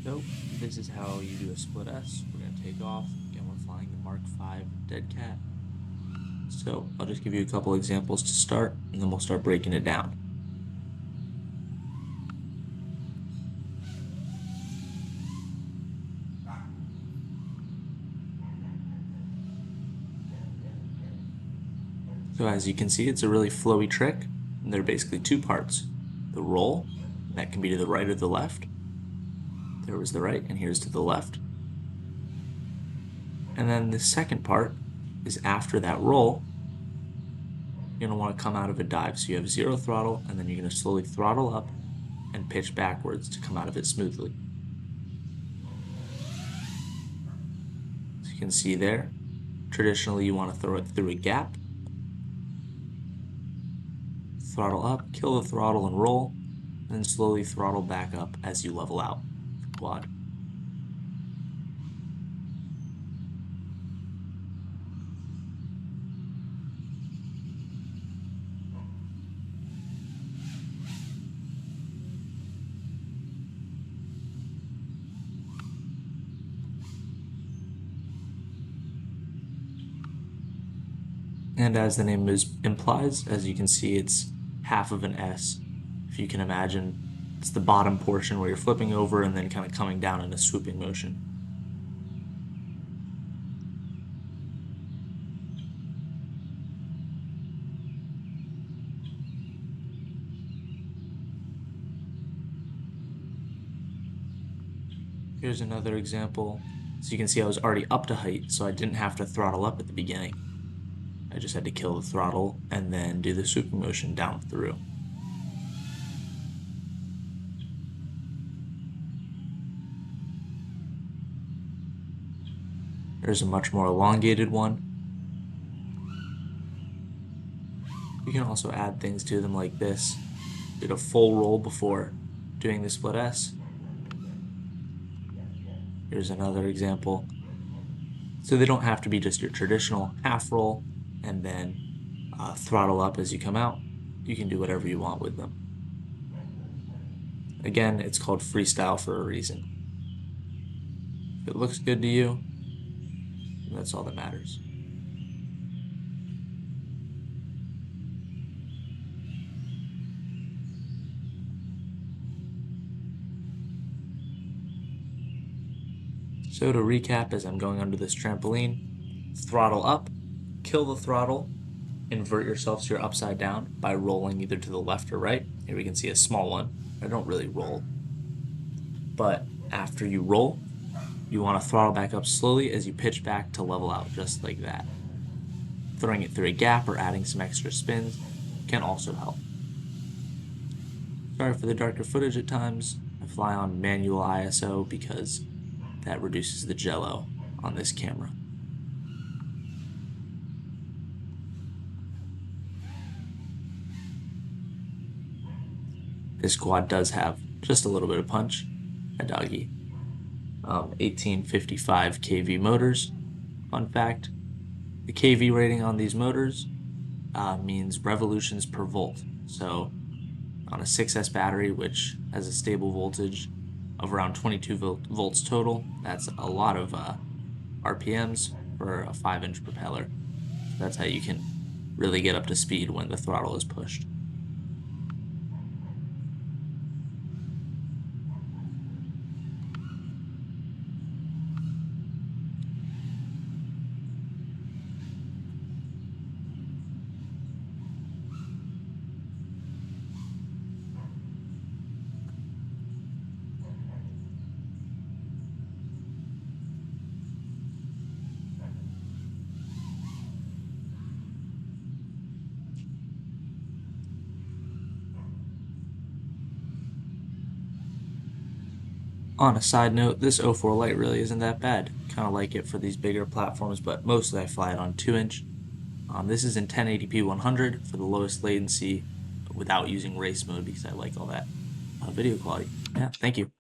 So this is how you do a split S. We're going to take off. Again, we're flying the Mark V Dead Cat. So I'll just give you a couple examples to start, and then we'll start breaking it down. So as you can see, it's a really flowy trick, and there are basically two parts. The roll, that can be to the right or the left. There was the right, and here's to the left. And then the second part is after that roll, you're going to want to come out of a dive. So you have 0 throttle, and then you're going to slowly throttle up and pitch backwards to come out of it smoothly. So you can see there, traditionally you want to throw it through a gap. Throttle up, kill the throttle and roll, and then slowly throttle back up as you level out the quad. And as the name implies, as you can see, it's half of an S. If you can imagine, it's the bottom portion where you're flipping over and then kind of coming down in a swooping motion. Here's another example. So you can see I was already up to height, so I didn't have to throttle up at the beginning. I just had to kill the throttle and then do the swooping motion down through. There's a much more elongated one. You can also add things to them like this. Did a full roll before doing the split S. Here's another example. So they don't have to be just your traditional half roll and then throttle up as you come out. You can do whatever you want with them. Again, it's called freestyle for a reason. If it looks good to you, that's all that matters. So to recap, as I'm going under this trampoline, throttle up, kill the throttle, invert yourself so you're upside down by rolling either to the left or right. Here we can see a small one. I don't really roll. But after you roll, you want to throttle back up slowly as you pitch back to level out, just like that. Throwing it through a gap or adding some extra spins can also help. Sorry for the darker footage at times. I fly on manual ISO because that reduces the jello on this camera. This quad does have just a little bit of punch. A doggy. 1855 kV motors. Fun fact, the kV rating on these motors means revolutions per volt. So on a 6S battery, which has a stable voltage of around 22 volts total, that's a lot of RPMs for a 5-inch propeller. So that's how you can really get up to speed when the throttle is pushed. On a side note, this 04 Lite really isn't that bad. Kind of like it for these bigger platforms, but mostly I fly it on 2-inch. This is in 1080p 100 for the lowest latency without using race mode because I like all that video quality. Yeah, thank you.